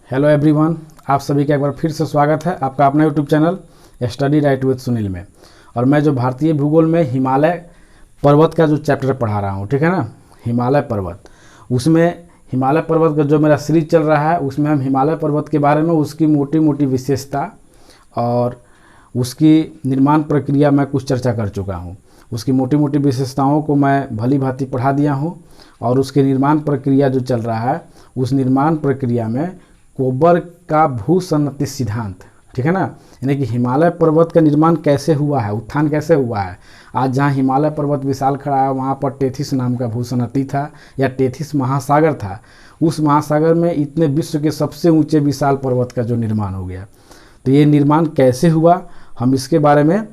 Hello everyone, आप सभी का एक बार फिर से स्वागत है आपका अपना YouTube channel study right with Sunil में। और मैं जो भारतीय भूगोल में हिमालय पर्वत का जो चैप्टर पढ़ा रहा हूँ, ठीक है ना, हिमालय पर्वत, उसमें हिमालय पर्वत का जो मेरा सीरीज चल रहा है उसमें हम हिमालय पर्वत के बारे में उसकी मोटी मोटी विशेषता और उसकी निर्माण प्रक्रिया में कुछ चर्चा कर चुका हूँ। उसकी मोटी मोटी विशेषताओं को मैं भली भांति पढ़ा दिया हूँ और उसके निर्माण प्रक्रिया जो चल रहा है उस निर्माण प्रक्रिया में कोबर का भूसन्नति सिद्धांत, ठीक है ना, यानी कि हिमालय पर्वत का निर्माण कैसे हुआ है, उत्थान कैसे हुआ है। आज जहाँ हिमालय पर्वत विशाल खड़ा है वहाँ पर टेथिस नाम का भूसन्नति था या टेथिस महासागर था। उस महासागर में इतने विश्व के सबसे ऊंचे विशाल पर्वत का जो निर्माण हो गया, तो ये निर्माण कैसे हुआ हम इसके बारे में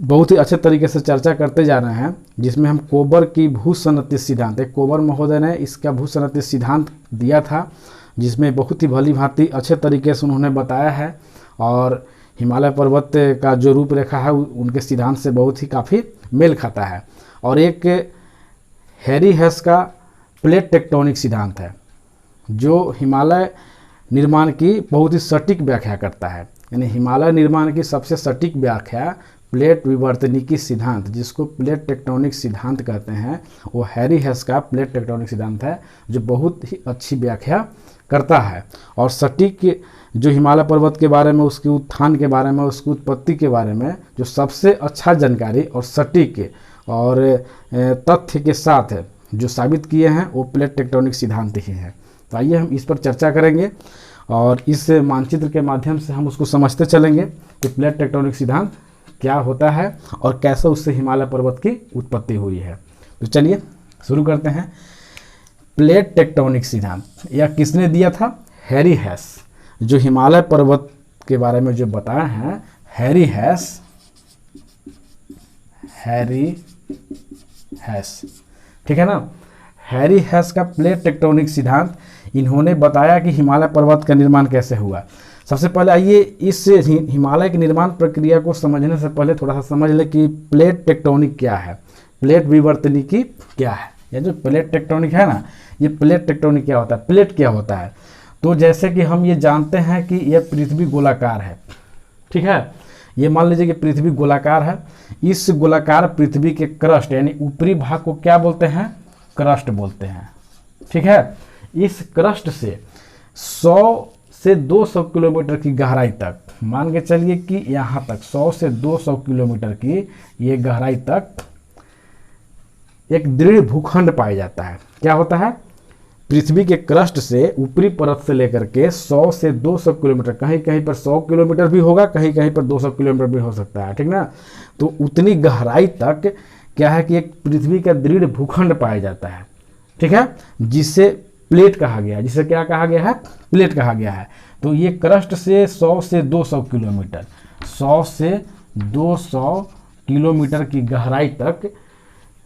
बहुत ही अच्छे तरीके से चर्चा करते जा रहे हैं, जिसमें हम कोबर की भूसन्नति सिद्धांत, एक कोबर महोदय ने इसका भूसन्नति सिद्धांत दिया था जिसमें बहुत ही भली भांति अच्छे तरीके से उन्होंने बताया है। और हिमालय पर्वत का जो रूपरेखा है उनके सिद्धांत से बहुत ही काफ़ी मेल खाता है। और एक हैरी हेस का प्लेट टेक्टोनिक सिद्धांत है जो हिमालय निर्माण की बहुत ही सटीक व्याख्या करता है, यानी हिमालय निर्माण की सबसे सटीक व्याख्या प्लेट विवर्तनिकी सिद्धांत, जिसको प्लेट टेक्टोनिक सिद्धांत कहते हैं, वो हैरी हेस का प्लेट टेक्टोनिक सिद्धांत है जो बहुत ही अच्छी व्याख्या करता है। और सटीक जो हिमालय पर्वत के बारे में, उसके उत्थान के बारे में, उसकी उत्पत्ति के बारे में जो सबसे अच्छा जानकारी और सटीक और तथ्य के साथ जो साबित किए हैं वो प्लेट टेक्टोनिक सिद्धांत ही है। तो आइए हम इस पर चर्चा करेंगे और इस मानचित्र के माध्यम से हम उसको समझते चलेंगे कि प्लेट टेक्टोनिक सिद्धांत क्या होता है और कैसे उससे हिमालय पर्वत की उत्पत्ति हुई है। तो चलिए शुरू करते हैं। प्लेट टेक्टोनिक सिद्धांत यह किसने दिया था? हैरी हेस। जो हिमालय पर्वत के बारे में जो बताया है हैरी हेस, ठीक है ना। हैरी हेस का प्लेट टेक्टोनिक सिद्धांत, इन्होंने बताया कि हिमालय पर्वत का निर्माण कैसे हुआ। सबसे पहले आइए इस हिमालय की निर्माण प्रक्रिया को समझने से पहले थोड़ा सा समझ लें कि प्लेट टेक्टोनिक क्या है, प्लेट विवर्तनिकी क्या है। ये जो प्लेट टेक्टोनिक है ना, ये प्लेट टेक्टोनिक क्या होता है, प्लेट क्या होता है। तो जैसे कि हम ये जानते हैं कि यह पृथ्वी गोलाकार है, ठीक है। ये मान लीजिए कि पृथ्वी गोलाकार है। इस गोलाकार पृथ्वी के क्रस्ट यानी ऊपरी भाग को क्या बोलते हैं? क्रस्ट बोलते हैं, ठीक है। इस क्रस्ट से 100 से 200 किलोमीटर की गहराई तक, मान के चलिए कि यहाँ तक 100 से 200 किलोमीटर की ये गहराई तक एक दृढ़ भूखंड पाया जाता है। क्या होता है? पृथ्वी के क्रस्ट से ऊपरी परत से लेकर के 100 से 200 किलोमीटर, कहीं कहीं पर 100 किलोमीटर भी होगा, कहीं कहीं पर 200 किलोमीटर भी हो सकता है, ठीक ना। तो उतनी गहराई तक क्या है कि एक पृथ्वी का दृढ़ भूखंड पाया जाता है, ठीक है, जिसे प्लेट कहा गया है। जिसे क्या कहा गया है? प्लेट कहा गया है। तो ये क्रस्ट से 100 से 200 किलोमीटर, 100 से 200 किलोमीटर की गहराई तक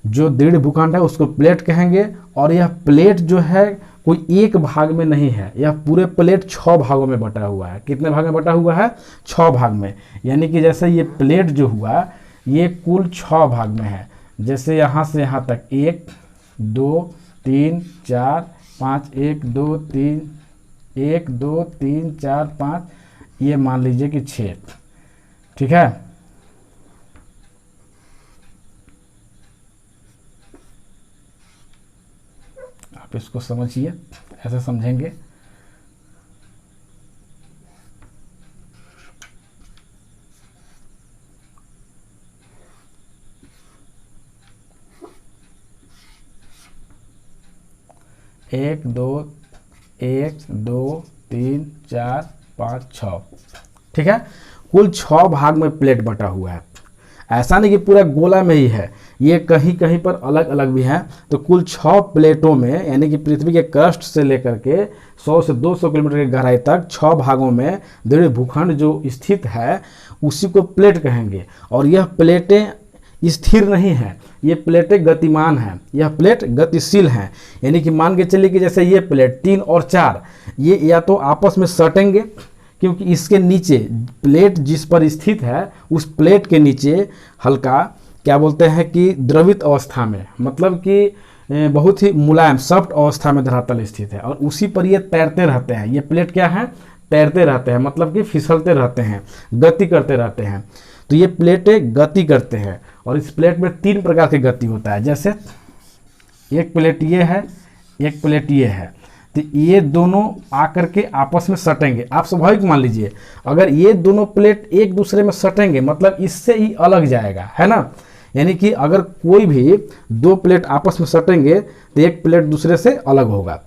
जो दृढ़ भूखंड है उसको प्लेट कहेंगे। और यह प्लेट जो है कोई एक भाग में नहीं है, यह पूरे प्लेट 6 भागों में बटा हुआ है। कितने भाग में बटा हुआ है? 6 भाग में। यानी कि जैसे ये प्लेट जो हुआ ये कुल 6 भाग में है। जैसे यहाँ से यहाँ तक 1 2 3 4 5, 1 2 3 4 5, ये मान लीजिए कि 6, ठीक है। आप इसको समझिए, ऐसे समझेंगे। एक दो 3 4 5 6, ठीक है। कुल 6 भाग में प्लेट बटा हुआ है। ऐसा नहीं कि पूरा गोला में ही है, ये कहीं कहीं पर अलग अलग भी हैं। तो कुल 6 प्लेटों में, यानी कि पृथ्वी के क्रस्ट से लेकर के 100 से 200 किलोमीटर की गहराई तक 6 भागों में दृढ़ भूखंड जो स्थित है उसी को प्लेट कहेंगे। और यह प्लेटें स्थिर नहीं है, ये प्लेटें गतिमान हैं, यह प्लेट गतिशील हैं। यानी कि मान के चलिए कि जैसे ये प्लेट 3 और 4 ये या तो आपस में सटेंगे क्योंकि इसके नीचे प्लेट जिस पर स्थित है उस प्लेट के नीचे हल्का क्या बोलते हैं कि द्रवित अवस्था में, मतलब कि बहुत ही मुलायम सॉफ्ट अवस्था में धरातल स्थित है और उसी पर ये तैरते रहते हैं। ये प्लेट क्या है, तैरते रहते हैं, मतलब कि फिसलते रहते हैं, गति करते रहते हैं। तो ये प्लेटें गति करते हैं और इस प्लेट में 3 प्रकार की गति होता है। जैसे एक प्लेट ये है, एक प्लेट ये है, तो ये दोनों आकर के आपस में सटेंगे। आप स्वाभाविक मान लीजिए अगर ये दोनों प्लेट एक दूसरे में सटेंगे मतलब इससे ही अलग जाएगा, है ना। यानी कि अगर कोई भी 2 प्लेट आपस में सटेंगे तो एक प्लेट दूसरे से अलग होगा,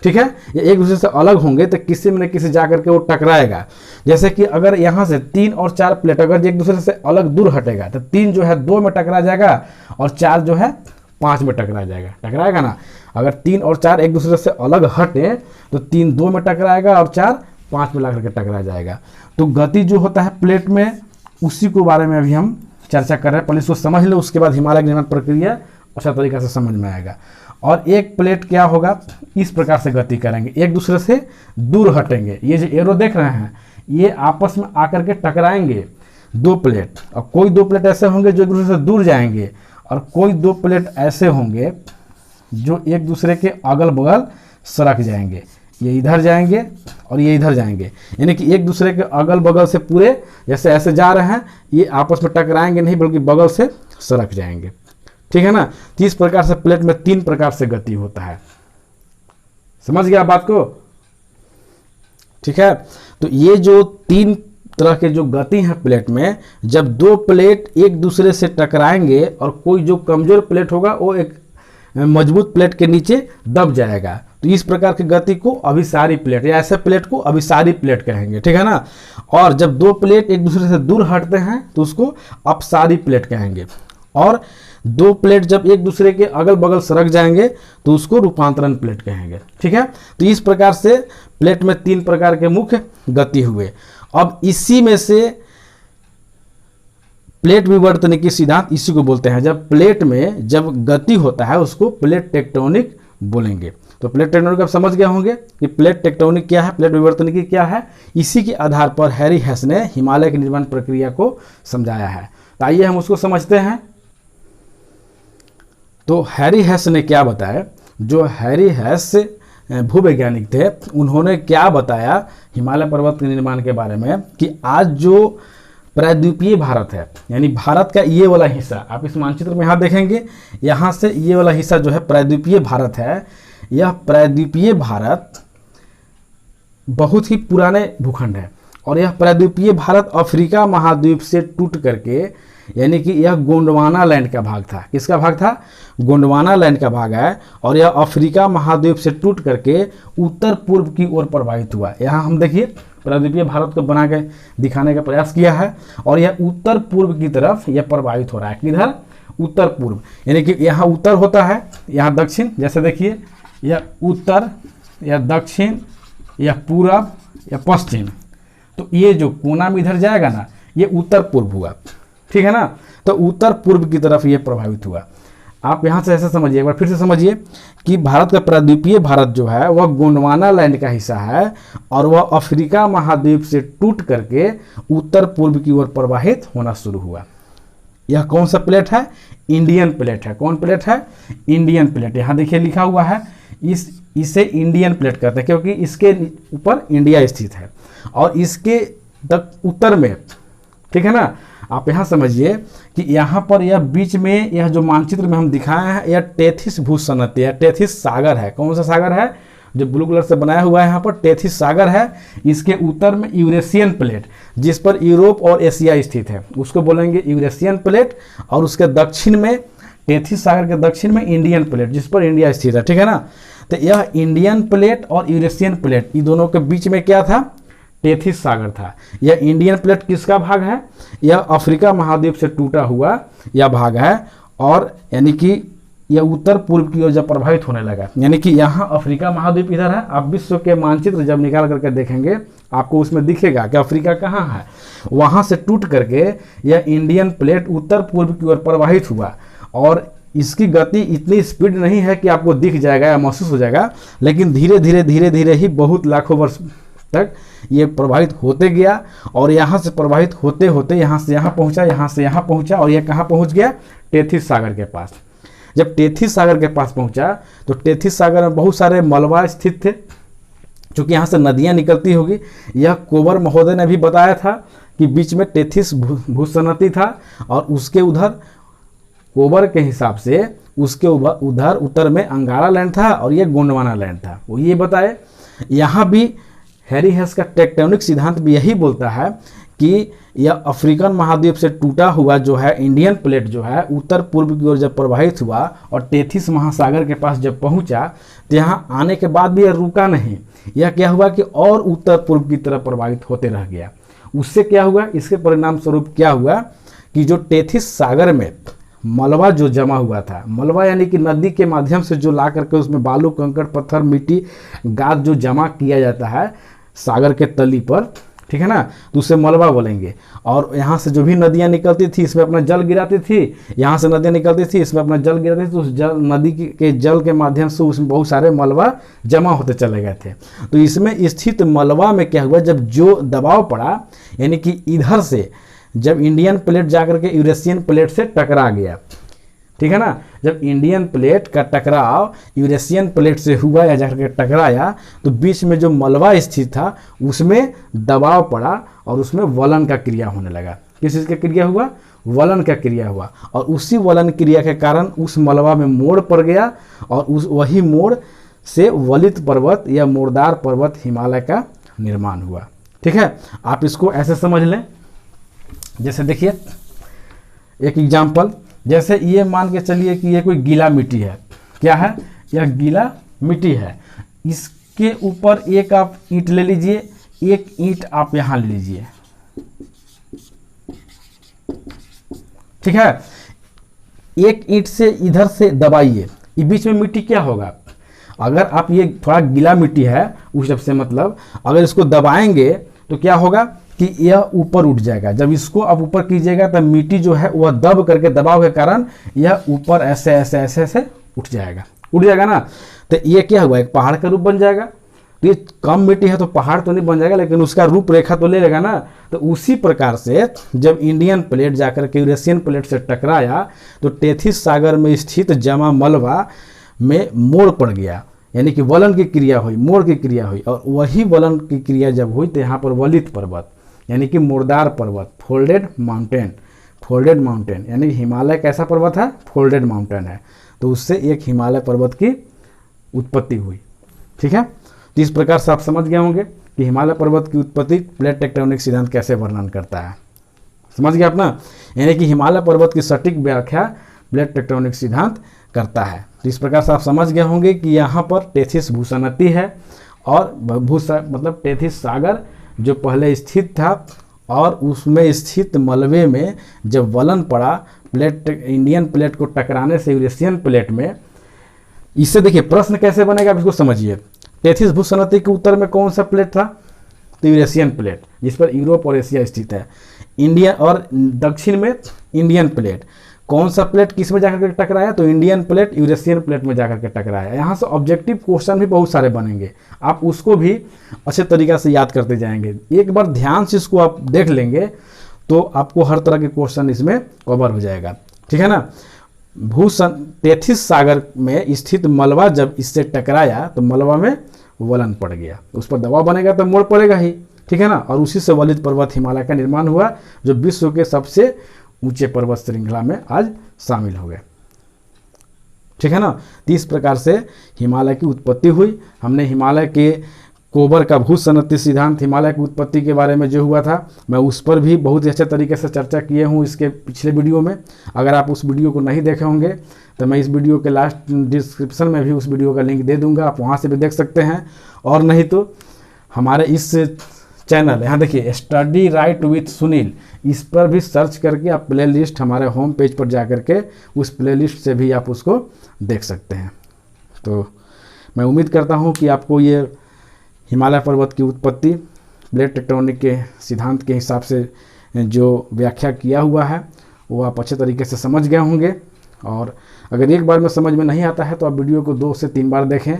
ठीक है। ये एक दूसरे से अलग होंगे तो किसी में न किसी जा करके वो टकराएगा। जैसे कि अगर यहाँ से 3 और 4 प्लेट अगर एक दूसरे से अलग दूर हटेगा तो 3 जो है 2 में टकरा जाएगा और 4 जो है 5 में टकरा जाएगा, टकराएगा ना। अगर 3 और 4 एक दूसरे से अलग हटे तो 3 2 में टकराएगा और 4 5 में ला करके टकरा जाएगा। तो गति जो होता है प्लेट में उसी के बारे में अभी हम चर्चा कर रहे हैं। पहले इसको समझ लो, उसके बाद हिमालय की निर्माण प्रक्रिया अच्छा तरीका से समझ में आएगा। और एक प्लेट क्या होगा, इस प्रकार से गति करेंगे, एक दूसरे से दूर हटेंगे। ये जो एरो देख रहे हैं ये आपस में आकर के टकराएंगे 2 प्लेट, और कोई 2 प्लेट ऐसे होंगे जो एक दूसरे से दूर जाएंगे और कोई 2 प्लेट ऐसे होंगे जो एक दूसरे के अगल बगल सरक जाएंगे। ये इधर जाएंगे और ये इधर जाएंगे, यानी कि एक दूसरे के अगल बगल से पूरे जैसे ऐसे जा रहे हैं, ये आपस में टकराएंगे नहीं बल्कि बगल से सरक जाएंगे, ठीक है ना। तो इस प्रकार से प्लेट में 3 प्रकार से गति होता है। समझ गया बात को, ठीक है। तो ये जो 3 तरह के जो गति है प्लेट में, जब 2 प्लेट एक दूसरे से टकराएंगे और कोई जो कमजोर प्लेट होगा वो एक मजबूत प्लेट के नीचे दब जाएगा, तो इस प्रकार की गति को अभिसारी प्लेट या ऐसे प्लेट को अभिसारी प्लेट कहेंगे, ठीक है ना। और जब 2 प्लेट एक दूसरे से दूर हटते हैं तो उसको अपसारी प्लेट कहेंगे। और 2 प्लेट जब एक दूसरे के अगल बगल सरक जाएंगे तो उसको रूपांतरण प्लेट कहेंगे, ठीक है। तो इस प्रकार से प्लेट में 3 प्रकार के मुख्य गति हुए। अब इसी में से प्लेट विवर्तनिकी सिद्धांत इसी को बोलते हैं। जब प्लेट में जब गति होता है उसको प्लेट टेक्टोनिक बोलेंगे। तो प्लेट टेक्टोनिक आप समझ गए होंगे कि प्लेट टेक्टोनिक क्या है, प्लेट विवर्तनिकी क्या है। इसी के आधार पर हैरी हेस ने हिमालय की निर्माण प्रक्रिया को समझाया है। तो आइए हम उसको समझते हैं। तो हैरी हेस ने क्या बताया, जो हैरी हेस भूवैज्ञानिक थे उन्होंने क्या बताया हिमालय पर्वत के निर्माण के बारे में कि आज जो प्रायद्वीपीय भारत है, यानी भारत का ये वाला हिस्सा, आप इस मानचित्र में यहाँ देखेंगे, यहाँ से ये वाला हिस्सा जो है प्रायद्वीपीय भारत है। यह प्रायद्वीपीय भारत बहुत ही पुराने भूखंड है और यह प्रायद्वीपीय भारत अफ्रीका महाद्वीप से टूट करके, यानी कि यह गोंडवाना लैंड का भाग था। किसका भाग था, गोंडवाना लैंड का भाग है। और यह अफ्रीका महाद्वीप से टूट करके उत्तर पूर्व की ओर प्रवाहित हुआ। यहाँ हम देखिए प्रायद्वीपीय भारत को बना के दिखाने का प्रयास किया है और यह उत्तर पूर्व की तरफ यह प्रवाहित हो रहा है। किधर, उत्तर पूर्व, यानी कि यहाँ उत्तर होता है, यहाँ दक्षिण। जैसे देखिए यह उत्तर, यह दक्षिण, यह पूरब, यह पश्चिम। तो ये जो कोना में इधर जाएगा ना, ये उत्तर पूर्व हुआ, ठीक है ना। तो उत्तर पूर्व की तरफ ये प्रभावित हुआ। आप यहाँ से ऐसे समझिए, एक बार फिर से समझिए कि भारत का प्रायद्वीपीय भारत जो है वह गोंडवाना लैंड का हिस्सा है और वह अफ्रीका महाद्वीप से टूट करके उत्तर पूर्व की ओर प्रवाहित होना शुरू हुआ। यह कौन सा प्लेट है, इंडियन प्लेट है। कौन प्लेट है, इंडियन प्लेट। यहाँ देखिए लिखा हुआ है, इसे इंडियन प्लेट कहते हैं क्योंकि इसके ऊपर इंडिया स्थित है और इसके उत्तर में, ठीक है ना। आप यहाँ समझिए कि यहाँ पर यह बीच में यह जो मानचित्र में हम दिखाए हैं यह टेथिस भूसनती है, टेथिस सागर है। कौन सा सागर है, जो ब्लू कलर से बनाया हुआ है यहाँ पर टेथिस सागर है। इसके उत्तर में यूरेशियन प्लेट जिस पर यूरोप और एशिया स्थित है उसको बोलेंगे यूरेशियन प्लेट। और उसके दक्षिण में, टेथिस सागर के दक्षिण में इंडियन प्लेट जिस पर इंडिया स्थित है, ठीक है ना। तो यह इंडियन प्लेट और यूरेशियन प्लेट, इन दोनों के बीच में क्या था, टेथिस सागर था। यह इंडियन प्लेट किसका भाग है, यह अफ्रीका महाद्वीप से टूटा हुआ यह भाग है। और यानी कि यह उत्तर पूर्व की ओर जब प्रभावित होने लगा, यानी कि यहाँ अफ्रीका महाद्वीप इधर है। आप विश्व के मानचित्र जब निकाल करके देखेंगे आपको उसमें दिखेगा कि अफ्रीका कहाँ है। वहाँ से टूट करके यह इंडियन प्लेट उत्तर पूर्व की ओर प्रवाहित हुआ और इसकी गति इतनी स्पीड नहीं है कि आपको दिख जाएगा या महसूस हो जाएगा, लेकिन धीरे धीरे ही बहुत लाखों वर्ष तक ये प्रवाहित होते गया और यहाँ से प्रवाहित होते होते यहाँ से यहाँ पहुँचा, यहाँ से यहाँ पहुँचा और ये कहाँ पहुँच गया, टेथिस सागर के पास। जब टेथिस सागर के पास पहुँचा तो टेथिस सागर में बहुत सारे मलबा स्थित थे, चूँकि यहाँ से नदियाँ निकलती होगी। यह कोबर महोदय ने भी बताया था कि बीच में टेथिस भूसनती था और उसके उधर कोबर के हिसाब से उसके उधर उत्तर में अंगारा लैंड था और ये गोंडवाना लैंड था, वो ये बताए। यहाँ भी हैरी हेस का टेक्टोनिक सिद्धांत भी यही बोलता है कि यह अफ्रीकन महाद्वीप से टूटा हुआ जो है इंडियन प्लेट जो है उत्तर पूर्व की ओर जब प्रवाहित हुआ और टेथिस महासागर के पास जब पहुंचा तो यहाँ आने के बाद भी यह रुका नहीं। यह क्या हुआ कि और उत्तर पूर्व की तरफ प्रवाहित होते रह गया। उससे क्या हुआ, इसके परिणाम स्वरूप क्या हुआ कि जो टेथिस सागर में मलबा जो जमा हुआ था, मलबा यानी कि नदी के माध्यम से जो ला करके उसमें बालू कंकड़ पत्थर मिट्टी गाद जो जमा किया जाता है सागर के तली पर, ठीक है ना, तो उसे मलबा बोलेंगे। और यहाँ से जो भी नदियाँ निकलती थी इसमें अपना जल गिराती थी, यहाँ से नदियाँ निकलती थी इसमें अपना जल गिराती थी, तो उस जल नदी के जल के माध्यम से उसमें बहुत सारे मलबा जमा होते चले गए थे। तो इसमें स्थित मलबा में क्या हुआ, जब जो दबाव पड़ा यानी कि इधर से जब इंडियन प्लेट जाकर के यूरेशियन प्लेट से टकरा गया, ठीक है ना, जब इंडियन प्लेट का टकराव यूरेशियन प्लेट से हुआ या जाकर के टकराया तो बीच में जो मलबा स्थित था उसमें दबाव पड़ा और उसमें वलन का क्रिया होने लगा। किस चीज़ का क्रिया हुआ, वलन का क्रिया हुआ और उसी वलन क्रिया के कारण उस मलबा में मोड़ पड़ गया और उस वही मोड़ से वलित पर्वत या मोड़दार पर्वत हिमालय का निर्माण हुआ। ठीक है, आप इसको ऐसे समझ लें, जैसे देखिए एक एग्जाम्पल, जैसे ये मान के चलिए कि ये कोई गीला मिट्टी है। क्या है, यह गीला मिट्टी है। इसके ऊपर एक आप ईंट ले लीजिए, एक ईंट आप यहाँ ले लीजिए, ठीक है। एक ईंट से इधर से दबाइए, ये बीच में मिट्टी क्या होगा, अगर आप ये थोड़ा गीला मिट्टी है उस हिसाब से मतलब अगर इसको दबाएंगे तो क्या होगा कि यह ऊपर उठ जाएगा। जब इसको आप ऊपर कीजिएगा तो मिट्टी जो है वह दब करके दबाव के कारण यह ऊपर ऐसे ऐसे ऐसे ऐसे उठ जाएगा ना। तो ये क्या हुआ, एक पहाड़ का रूप बन जाएगा। तो ये कम मिट्टी है तो पहाड़ तो नहीं बन जाएगा लेकिन उसका रूप रेखा तो ले लेगा ना। तो उसी प्रकार से जब इंडियन प्लेट जाकर के यूरेशियन प्लेट से टकराया तो टेथिस सागर में स्थित जमा मलबा में मोड़ पड़ गया, यानी कि वलन की क्रिया हुई, मोड़ की क्रिया हुई। और वही वलन की क्रिया जब हुई तो यहाँ पर वलित पर्वत यानी कि मुर्दार पर्वत, फोल्डेड माउंटेन यानी हिमालय कैसा पर्वत है, फोल्डेड माउंटेन है। तो उससे एक हिमालय पर्वत की उत्पत्ति हुई। ठीक है, तो इस प्रकार से आप समझ गए होंगे कि हिमालय पर्वत की उत्पत्ति प्लेट टेक्टोनिक सिद्धांत कैसे वर्णन करता है। समझ गए आप ना, यानी कि हिमालय पर्वत की सटीक व्याख्या प्लेट टेक्टोनिक सिद्धांत करता है। तो इस प्रकार से आप समझ गए होंगे कि यहाँ पर टेथिस भूसनती है और मतलब टेथिस सागर जो पहले स्थित था और उसमें स्थित मलबे में जब वलन पड़ा प्लेट इंडियन प्लेट को टकराने से यूरेशियन प्लेट में, इससे देखिए प्रश्न कैसे बनेगा आप इसको समझिए। टेथिस भूसनती के उत्तर में कौन सा प्लेट था, तो यूरेशियन प्लेट जिस पर यूरोप और एशिया स्थित है। इंडिया और दक्षिण में इंडियन प्लेट, कौन सा प्लेट किस में जाकर के टकराया, तो इंडियन प्लेट यूरेशियन प्लेट में जाकर के टकराया। यहाँ से ऑब्जेक्टिव क्वेश्चन भी बहुत सारे बनेंगे, आप उसको भी अच्छे तरीक़ा से याद करते जाएंगे। एक बार ध्यान से इसको आप देख लेंगे तो आपको हर तरह के क्वेश्चन इसमें कवर हो जाएगा। ठीक है ना। टेथिस सागर में स्थित मलबा जब इससे टकराया तो मलबा में वलन पड़ गया, उस पर दबाव बनेगा तो मोड़ पड़ेगा ही। ठीक है ना, और उसी से वलित पर्वत हिमालय का निर्माण हुआ जो विश्व के सबसे ऊंचे पर्वत श्रृंखला में आज शामिल हो गए। ठीक है ना। तो इस प्रकार से हिमालय की उत्पत्ति हुई। हमने हिमालय के कोबर का भूसनती सिद्धांत, हिमालय की उत्पत्ति के बारे में जो हुआ था मैं उस पर भी बहुत ही अच्छे तरीके से चर्चा किए हूँ इसके पिछले वीडियो में। अगर आप उस वीडियो को नहीं देखे होंगे तो मैं इस वीडियो के लास्ट डिस्क्रिप्शन में भी उस वीडियो का लिंक दे दूँगा, आप वहाँ से भी देख सकते हैं। और नहीं तो हमारे इस चैनल यहाँ देखिए स्टडी राइट विथ सुनील, इस पर भी सर्च करके आप प्लेलिस्ट हमारे होम पेज पर जा कर के उस प्लेलिस्ट से भी आप उसको देख सकते हैं। तो मैं उम्मीद करता हूँ कि आपको ये हिमालय पर्वत की उत्पत्ति प्लेट टेक्टोनिक के सिद्धांत के हिसाब से जो व्याख्या किया हुआ है वो आप अच्छे तरीके से समझ गए होंगे। और अगर एक बार में समझ में नहीं आता है तो आप वीडियो को 2 से 3 बार देखें,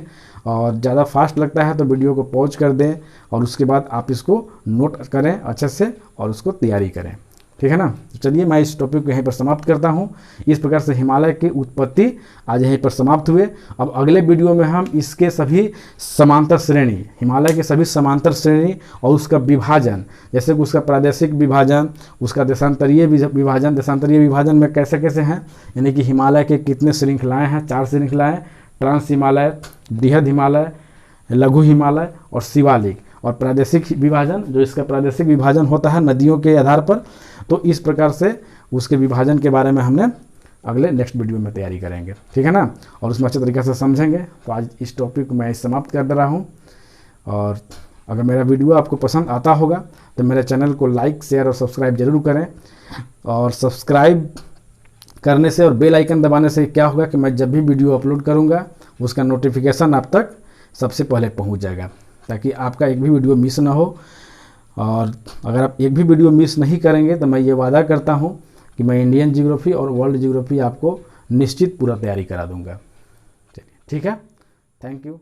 और ज़्यादा फास्ट लगता है तो वीडियो को पॉज कर दें और उसके बाद आप इसको नोट करें अच्छे से और उसको तैयारी करें। ठीक है ना। तो चलिए मैं इस टॉपिक को यहीं पर समाप्त करता हूँ। इस प्रकार से हिमालय की उत्पत्ति आज यहीं पर समाप्त हुए। अब अगले वीडियो में हम इसके सभी समांतर श्रेणी, हिमालय के सभी समांतर श्रेणी और उसका विभाजन, जैसे कि उसका प्रादेशिक विभाजन, उसका देशांतरीय विभाजन, देशांतरीय विभाजन में कैसे कैसे हैं, यानी कि हिमालय के कितने श्रृंखलाएँ हैं, 4 श्रृंखलाएँ, ट्रांस हिमालय, बृहद हिमालय, लघु हिमालय और शिवालिक, और प्रादेशिक विभाजन, जो इसका प्रादेशिक विभाजन होता है नदियों के आधार पर। तो इस प्रकार से उसके विभाजन के बारे में हमने अगले नेक्स्ट वीडियो में तैयारी करेंगे। ठीक है ना, और उसमें अच्छे तरीके से समझेंगे। तो आज इस टॉपिक को मैं समाप्त कर दे रहा हूँ। और अगर मेरा वीडियो आपको पसंद आता होगा तो मेरे चैनल को लाइक, शेयर और सब्सक्राइब जरूर करें। और सब्सक्राइब करने से और बेल आइकन दबाने से क्या होगा कि मैं जब भी वीडियो अपलोड करूँगा उसका नोटिफिकेशन आप तक सबसे पहले पहुँच जाएगा, ताकि आपका एक भी वीडियो मिस ना हो। और अगर आप एक भी वीडियो मिस नहीं करेंगे तो मैं ये वादा करता हूँ कि मैं इंडियन ज्योग्राफी और वर्ल्ड ज्योग्राफी आपको निश्चित पूरा तैयारी करा दूँगा। चलिए ठीक है, थैंक यू।